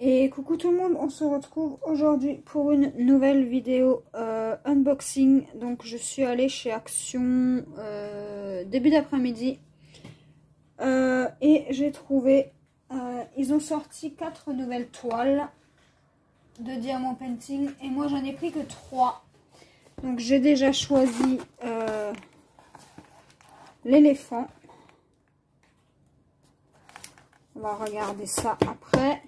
Et coucou tout le monde, on se retrouve aujourd'hui pour une nouvelle vidéo unboxing. Donc je suis allée chez Action début d'après-midi et j'ai trouvé, ils ont sorti 4 nouvelles toiles de diamant painting et moi j'en ai pris que 3. Donc j'ai déjà choisi l'éléphant. On va regarder ça après.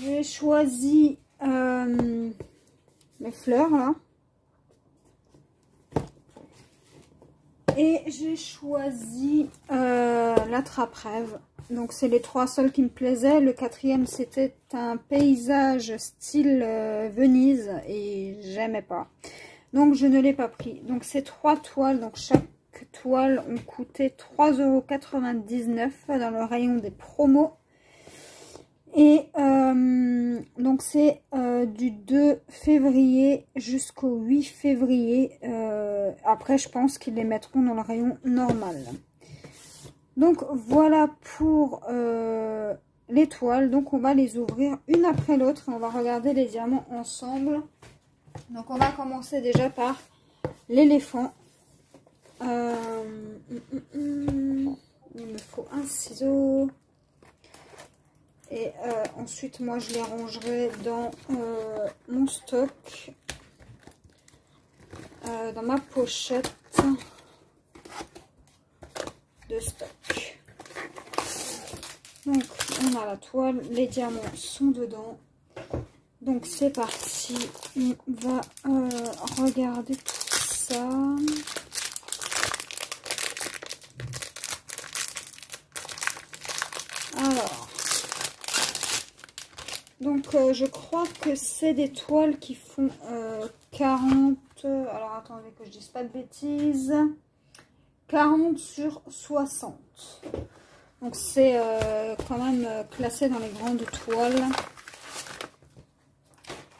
J'ai choisi les fleurs là. Et j'ai choisi l'attrape-rêve. Donc c'est les 3 seuls qui me plaisaient. Le 4e c'était un paysage style Venise et j'aimais pas. Donc je ne l'ai pas pris. Donc ces 3 toiles, donc chaque toile ont coûté 3,99 € dans le rayon des promos. Et donc c'est du 2 février jusqu'au 8 février. Après je pense qu'ils les mettront dans le rayon normal. Donc voilà pour les toiles. Donc on va les ouvrir une après l'autre. On va regarder les diamants ensemble. Donc on va commencer déjà par l'éléphant. Il me faut un ciseau. Et ensuite, moi, je les rangerai dans mon stock, dans ma pochette de stock. Donc, on a la toile, les diamants sont dedans. Donc, c'est parti. On va regarder tout ça. Alors. Donc je crois que c'est des toiles qui font 40, alors attendez que je dise pas de bêtises, 40 sur 60. Donc c'est quand même classé dans les grandes toiles.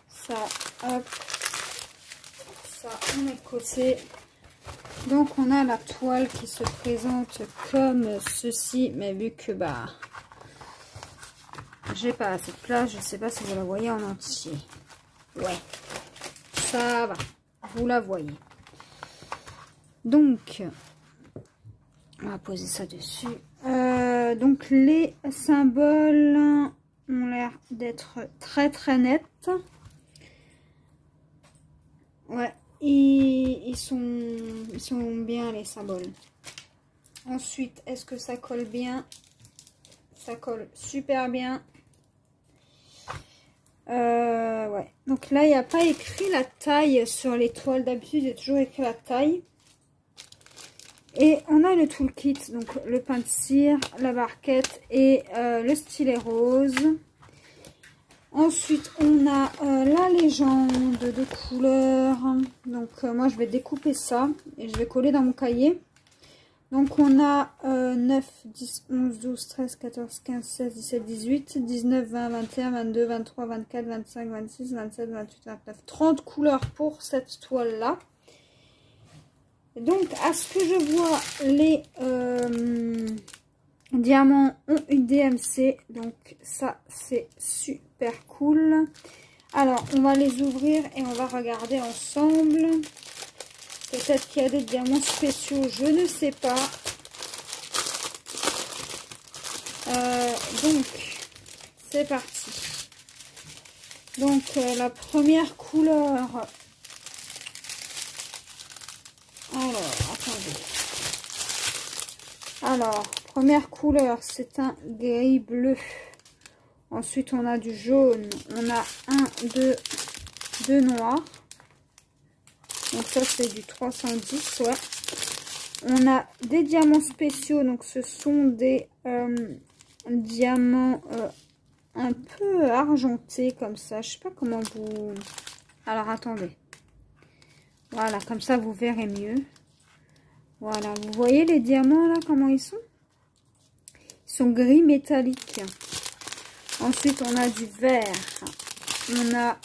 Ça, hop, ça on est côté. Donc on a la toile qui se présente comme ceci, mais vu que bah... j'ai pas assez de place, je sais pas si vous la voyez en entier. Ouais, ça va, vous la voyez. Donc, on va poser ça dessus. Donc, les symboles ont l'air d'être très très nets. Ouais, ils sont bien les symboles. Ensuite, est-ce que ça colle bien? Ça colle super bien. Ouais. Donc là, il n'y a pas écrit la taille sur les toiles. D'habitude, il y a toujours écrit la taille. Et on a le toolkit, donc le pain de cire, la barquette et le stylet rose. Ensuite, on a la légende de couleurs. Donc moi, je vais découper ça et je vais coller dans mon cahier. Donc on a 9, 10, 11, 12, 13, 14, 15, 16, 17, 18, 19, 20, 21, 22, 23, 24, 25, 26, 27, 28, 29, 30 couleurs pour cette toile-là. Donc à ce que je vois, les diamants ont une DMC. Donc ça, c'est super cool. Alors, on va les ouvrir et on va regarder ensemble. Peut-être qu'il y a des diamants spéciaux, je ne sais pas. Donc, c'est parti. Donc, la première couleur. Alors, attendez. Alors, première couleur, c'est un gris bleu. Ensuite, on a du jaune. On a 2 noirs. Donc ça c'est du 310, ouais. On a des diamants spéciaux, donc ce sont des diamants un peu argentés comme ça. Je sais pas comment vous... Alors attendez. Voilà, comme ça vous verrez mieux. Voilà, vous voyez les diamants là, comment ils sont? Ils sont gris métallique. Ensuite on a du vert. On a...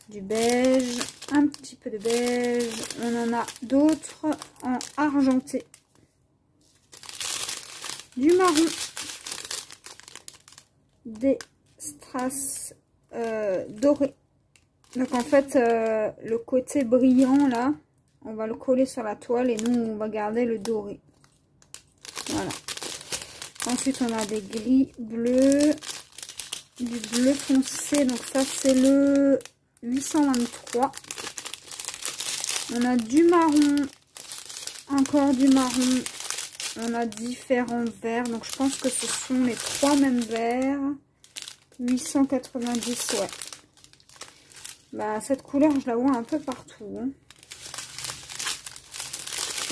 du beige, un petit peu de beige, on en a d'autres en argenté, du marron, des strass dorés. Donc en fait, le côté brillant là, on va le coller sur la toile et nous, on va garder le doré. Voilà. Ensuite, on a des gris bleus, du bleu foncé. Donc ça, c'est le 823. On a du marron, encore du marron. On a différents verts. Donc je pense que ce sont les trois mêmes verts. 890, ouais. Bah, cette couleur, je la vois un peu partout. Hein.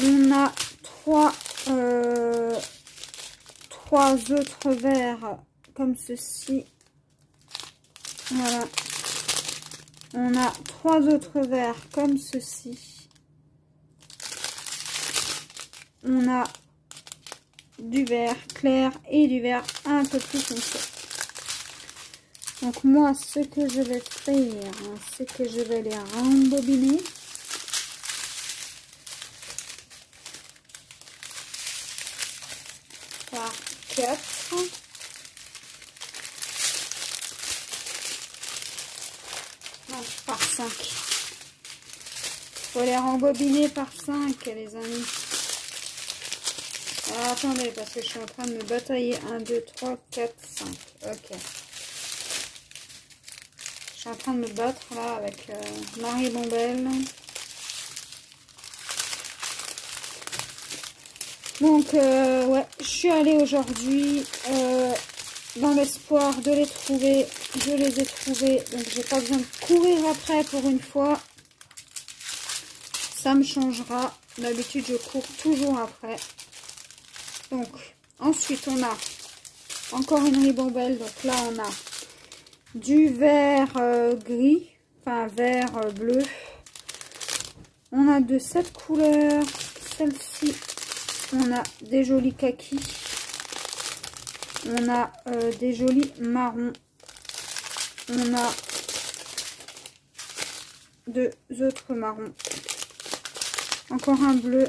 On a trois autres verres comme ceci. Voilà. On a trois autres verres comme ceci. On a du vert clair et du vert un peu plus foncé. Donc moi, ce que je vais faire, c'est que je vais les rembobiner. Par 4. Non, par 5. Faut les rembobiner par 5, les amis. Alors, attendez, parce que je suis en train de me batailler. 1, 2, 3, 4, 5. Ok. Je suis en train de me battre là avec ma ribambelle. Donc, ouais, je suis allée aujourd'hui dans l'espoir de les trouver. Je les ai trouvés, donc j'ai pas besoin de courir après pour une fois. Ça me changera. D'habitude, je cours toujours après. Donc, ensuite, on a encore une ribambelle. Donc là, on a du vert gris, enfin vert bleu. On a de cette couleur, celle-ci. On a des jolis kakis. On a des jolis marrons. On a deux autres marrons. Encore un bleu.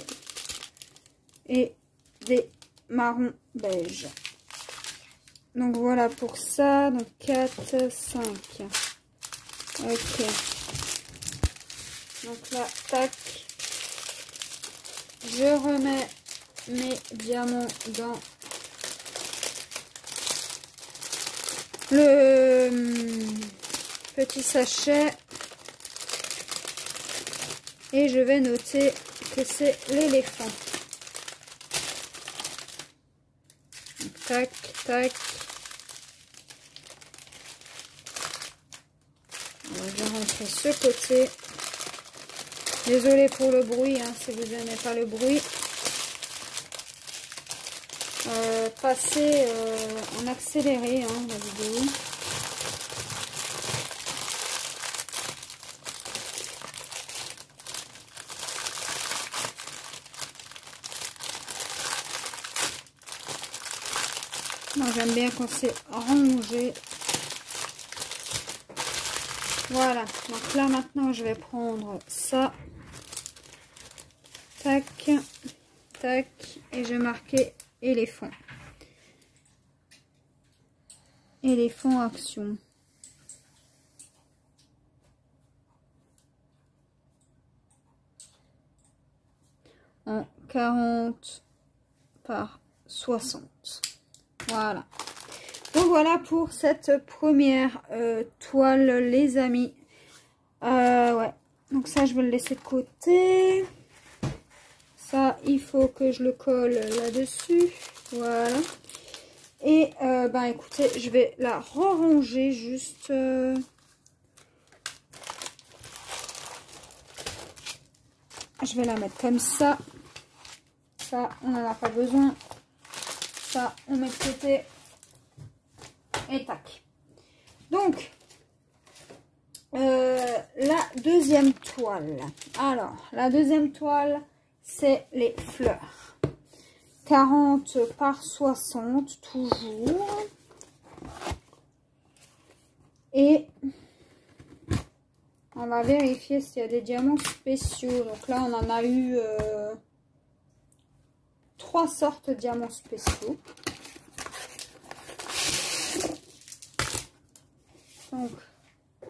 Et des marrons beige. Donc voilà pour ça. Donc 4, 5. Ok. Donc là, tac. Je remets mes diamants dans le petit sachet. Et je vais noter que c'est l'éléphant. Tac, tac. Alors, je vais rentrer ce côté. Désolée pour le bruit, hein, si vous n'aimez pas le bruit. Passez en accéléré hein, la vidéo. Moi j'aime bien quand c'est rangé. Voilà, donc là maintenant je vais prendre ça. Tac, tac, et je vais marquer éléphant. Éléphant action. En 40 par 60. Voilà. Donc voilà pour cette première toile les amis. Ouais. Donc ça je vais le laisser de côté. Ça il faut que je le colle là-dessus. Voilà. Et ben écoutez, je vais la ranger juste. Je vais la mettre comme ça. Ça, on n'en a pas besoin. Ça, on met de côté. Et tac. Donc, la deuxième toile. Alors, la deuxième toile, c'est les fleurs. 40 par 60, toujours. Et on va vérifier s'il y a des diamants spéciaux. Donc là, on en a eu 3 sortes de diamants spéciaux.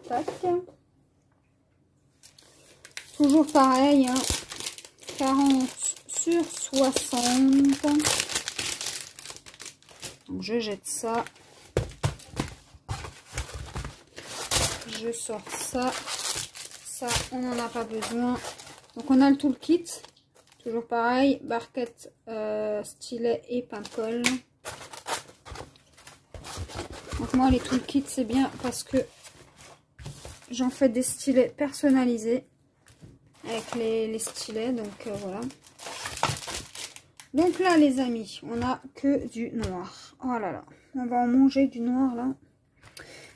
Tac. Toujours pareil, hein, 40 sur 60. Donc je jette ça. Je sors ça. Ça, on n'en a pas besoin. Donc on a le toolkit. Toujours pareil, barquette, stylet et pince-colle. Donc moi les toolkits c'est bien parce que j'en fais des stylets personnalisés avec les stylets. Donc voilà. Donc là les amis, on a que du noir. Oh là là, on va en manger du noir là.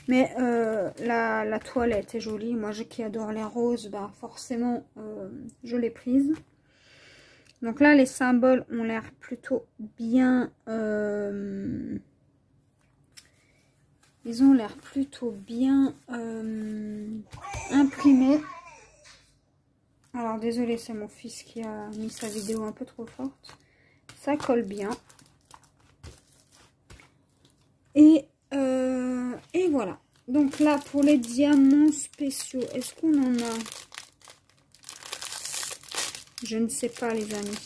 Mais la toilette est jolie. Moi qui adore les roses, bah forcément je l'ai prise. Donc là les symboles ont l'air plutôt bien. Ils ont l'air plutôt bien imprimés. Alors désolé, c'est mon fils qui a mis sa vidéo un peu trop forte. Ça colle bien. Et voilà. Donc là, pour les diamants spéciaux, est-ce qu'on en a? Je ne sais pas, les amis.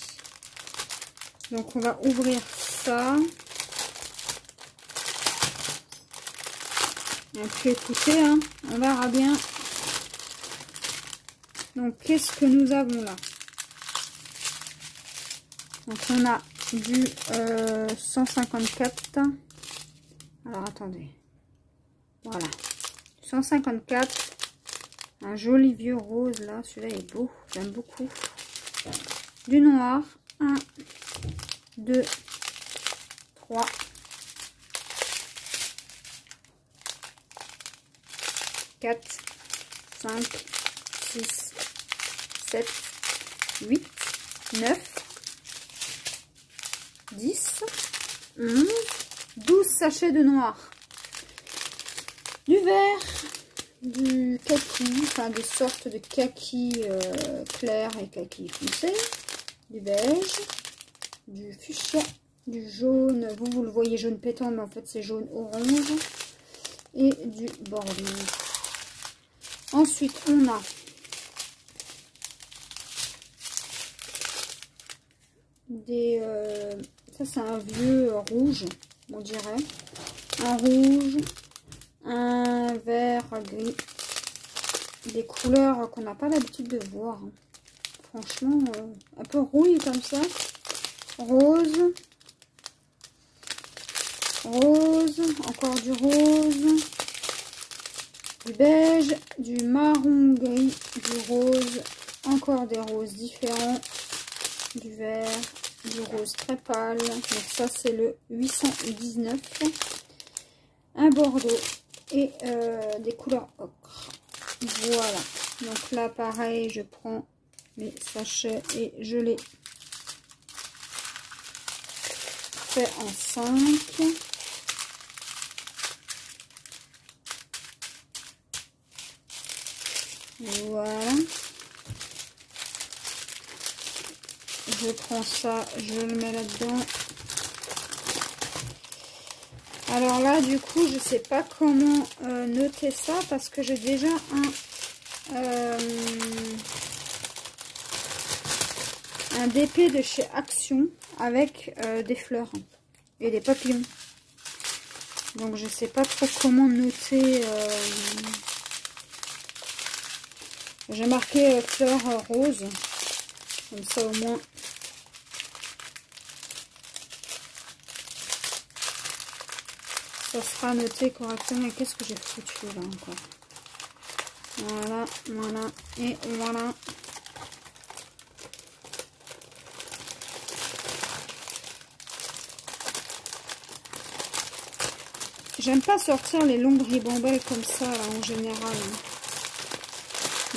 Donc on va ouvrir ça. Et puis écoutez, hein, on verra bien. Donc qu'est-ce que nous avons là? Donc on a du 154. Alors attendez. Voilà. 154. Un joli vieux rose là. Celui-là est beau. J'aime beaucoup. Du noir. 1, 2, 3. 4, 5, 6, 7, 8, 9, 10, 11, 12 sachets de noir. Du vert, du kaki, enfin des sortes de kaki clair et kaki foncé, du beige, du fuchsia, du jaune, vous le voyez jaune pétant, mais en fait c'est jaune orange, et du bordeaux. Ensuite, on a des... ça, c'est un vieux rouge, on dirait. Un rouge, un vert gris. Des couleurs qu'on n'a pas l'habitude de voir. Franchement, un peu rouille comme ça. Rose. Rose, encore du rose. Du beige, du marron gris, du rose, encore des roses différents, du vert, du rose très pâle. Donc ça c'est le 819. Un bordeaux et des couleurs ocre. Voilà. Donc là pareil, je prends mes sachets et je les fais en 5. Voilà. Je prends ça, je le mets là-dedans. Alors là, du coup, je sais pas comment noter ça parce que j'ai déjà un DP de chez Action avec des fleurs et des papillons. Donc je sais pas trop comment noter. J'ai marqué fleurs roses, comme ça au moins. Ça sera noté correctement. Qu'est-ce que j'ai foutu là encore? Voilà, voilà, et voilà. J'aime pas sortir les longues ribambelles comme ça là, en général.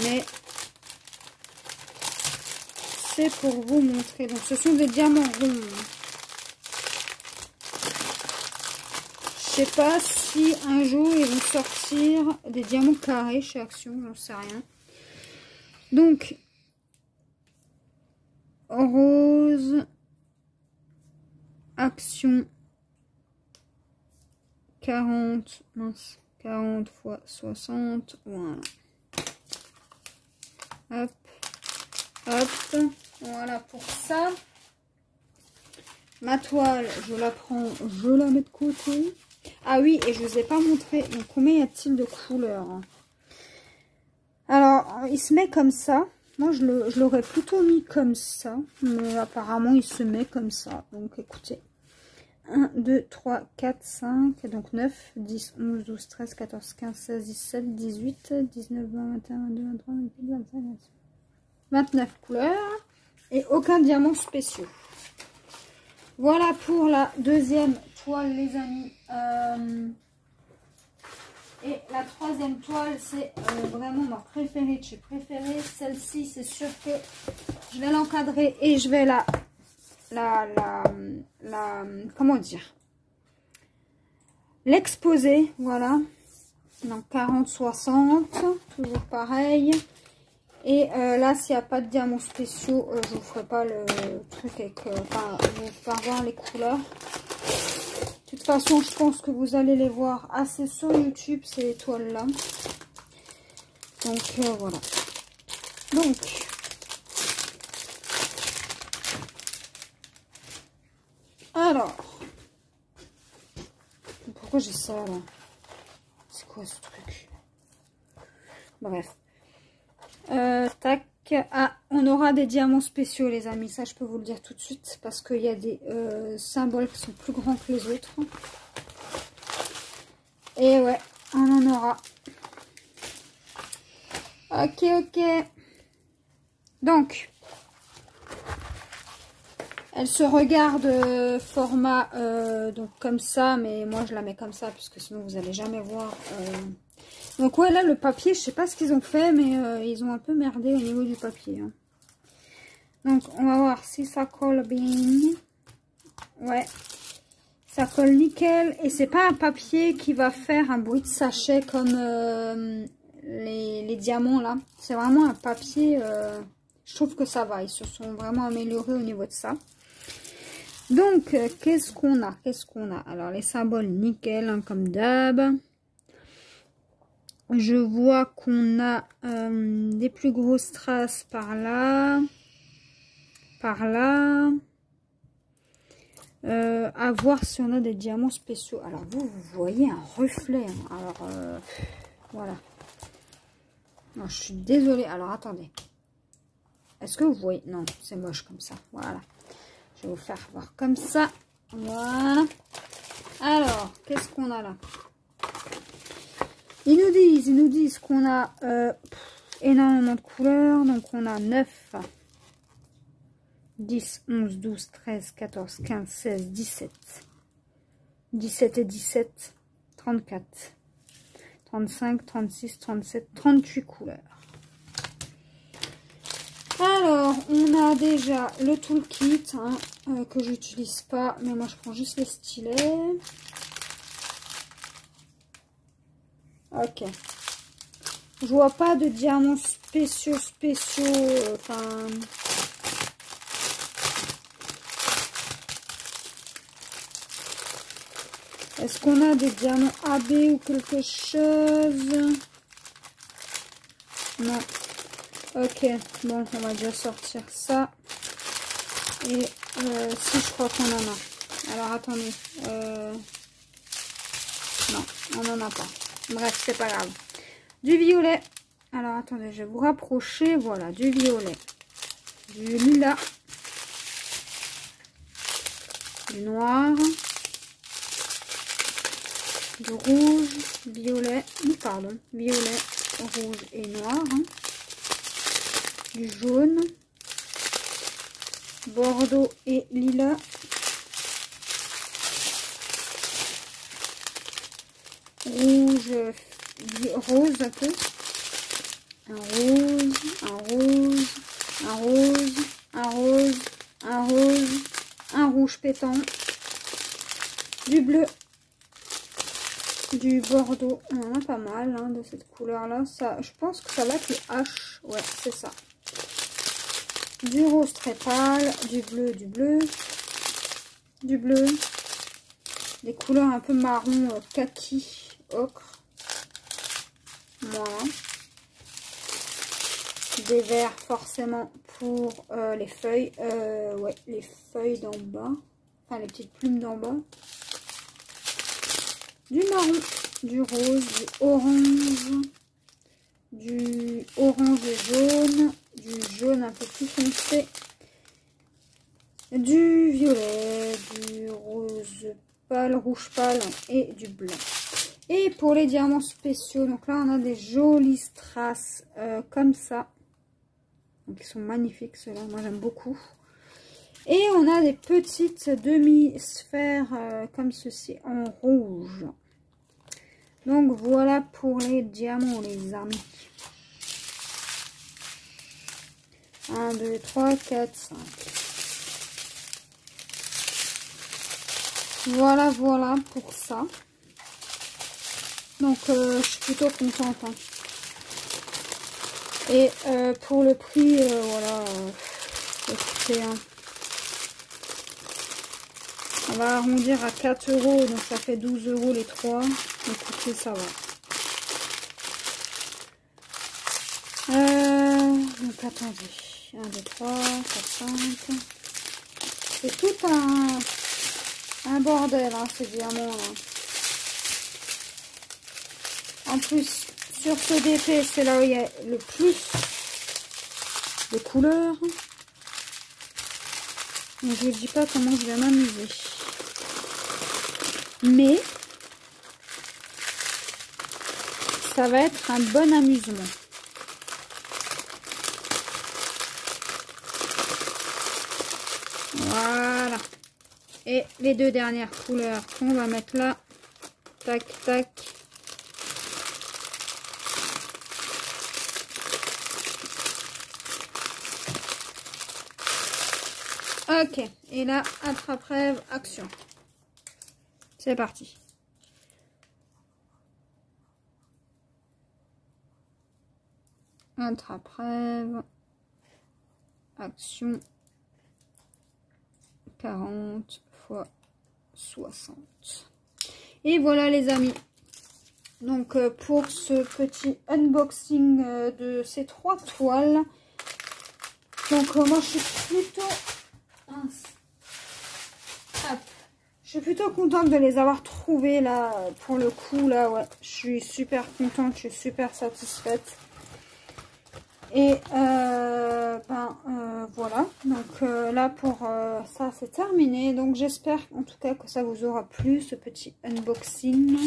Mais c'est pour vous montrer. Donc ce sont des diamants ronds. Je sais pas si un jour ils vont sortir des diamants carrés chez Action, j'en sais rien. Donc rose, Action 40, mince, 40 x 60, voilà. Hop, hop, voilà pour ça. Ma toile, je la prends, je la mets de côté. Ah oui, et je vous ai pas montré, donc combien y a-t-il de couleurs? Alors, il se met comme ça. Moi, je l'aurais plutôt mis comme ça, mais apparemment, il se met comme ça. Donc, écoutez. 1, 2, 3, 4, 5, donc 9, 10, 11, 12, 13, 14, 15, 16, 17, 18, 19, 20, 21, 22, 23, 24, 25, 26. 29 couleurs et aucun diamant spéciaux. Voilà pour la deuxième toile, les amis. Et la troisième toile, c'est vraiment ma préférée de chez préférée. Celle-ci, c'est sûr que je vais l'encadrer et je vais comment dire, l'exposer, voilà. Donc 40-60, toujours pareil. Et là, s'il n'y a pas de diamants spéciaux, je vous ferai pas le truc avec, enfin, je vous ferai voir les couleurs. De toute façon, je pense que vous allez les voir assez sur YouTube, ces toiles-là. Donc, voilà. Donc, alors, pourquoi j'ai ça, là? C'est quoi, ce truc? Bref. Tac. Ah, on aura des diamants spéciaux, les amis. Ça, je peux vous le dire tout de suite. Parce qu'il y a des symboles qui sont plus grands que les autres. Et ouais, on en aura. Ok, ok. Donc, elle se regarde format donc comme ça. Mais moi, je la mets comme ça. Puisque sinon, vous n'allez jamais voir... Donc ouais, là, le papier, je sais pas ce qu'ils ont fait, mais ils ont un peu merdé au niveau du papier. Hein. Donc, on va voir si ça colle bien. Ouais, ça colle nickel. Et c'est pas un papier qui va faire un bruit de sachet comme les diamants, là. C'est vraiment un papier, je trouve que ça va. Ils se sont vraiment améliorés au niveau de ça. Donc, qu'est-ce qu'on a? Qu'est-ce qu'on a? Alors, les symboles nickel, hein, comme d'hab. Je vois qu'on a des plus grosses strass par là. Par là. À voir si on a des diamants spéciaux. Alors, vous voyez un reflet. Hein. Alors, voilà. Non, je suis désolée. Alors, attendez. Est-ce que vous voyez? Non, c'est moche comme ça. Voilà. Je vais vous faire voir comme ça. Voilà. Alors, qu'est-ce qu'on a là? Ils nous disent qu'on a énormément de couleurs. Donc, on a 9, 10, 11, 12, 13, 14, 15, 16, 17. 17 et 17, 34, 35, 36, 37, 38 couleurs. Alors, on a déjà le toolkit hein, que j'utilise pas. Mais moi, je prends juste les stylets. Ok. Je vois pas de diamants spéciaux. Enfin. Est-ce qu'on a des diamants AB ou quelque chose? Non. Ok. Bon, on va déjà sortir ça. Et si je crois qu'on en a. Alors attendez. Non, on n'en a pas. Bref, c'est pas grave. Du violet. Alors, attendez, je vais vous rapprocher. Voilà, du violet. Du lilas. Du noir. Du rouge. Violet. Pardon. Violet, rouge et noir. Hein. Du jaune. Bordeaux et lilas. Rouge, rose un peu. Un rose, un rose, un rose, un rose, un rose, un rouge pétant. Du bleu. Du bordeaux. On en a pas mal hein, de cette couleur-là. Ça, je pense que ça va être le H. Ouais, c'est ça. Du rose très pâle. Du bleu, du bleu. Du bleu. Des couleurs un peu marron, kaki, ocre. Voilà. Des verres forcément pour les feuilles. Ouais, les feuilles d'en bas. Enfin, les petites plumes d'en bas. Du marron, du rose, du orange et jaune, du jaune un peu plus foncé, du violet, du rose pâle, rouge pâle et du blanc. Et pour les diamants spéciaux, donc là on a des jolies strass comme ça. Donc ils sont magnifiques ceux-là, moi j'aime beaucoup. Et on a des petites demi-sphères comme ceci en rouge. Donc voilà pour les diamants les amis. 1, 2, 3, 4, 5. Voilà pour ça. Donc je suis plutôt contente. Hein. Et pour le prix, voilà, écoutez, hein, on va arrondir à 4 €, donc ça fait 12 € les 3. Écoutez, ça va. Donc attendez, 1, 2, 3, 4, 5. C'est tout un bordel, hein, ces diamants là. En plus, sur ce DP, c'est là où il y a le plus de couleurs. Donc, je ne dis pas comment je vais m'amuser. Mais, ça va être un bon amusement. Voilà. Et les deux dernières couleurs qu'on va mettre là. Tac, tac. Ok, et là, attrape-rêve, action. C'est parti. Attrape-rêve, action, 40 x 60. Et voilà les amis. Donc pour ce petit unboxing de ces 3 toiles. Donc moi je suis plutôt... Je suis plutôt contente de les avoir trouvées là, pour le coup, là, ouais. Je suis super contente, je suis super satisfaite. Et voilà, donc là pour ça c'est terminé. Donc j'espère en tout cas que ça vous aura plu, ce petit unboxing.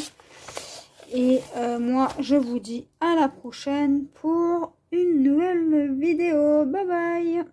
Et moi je vous dis à la prochaine pour une nouvelle vidéo. Bye bye!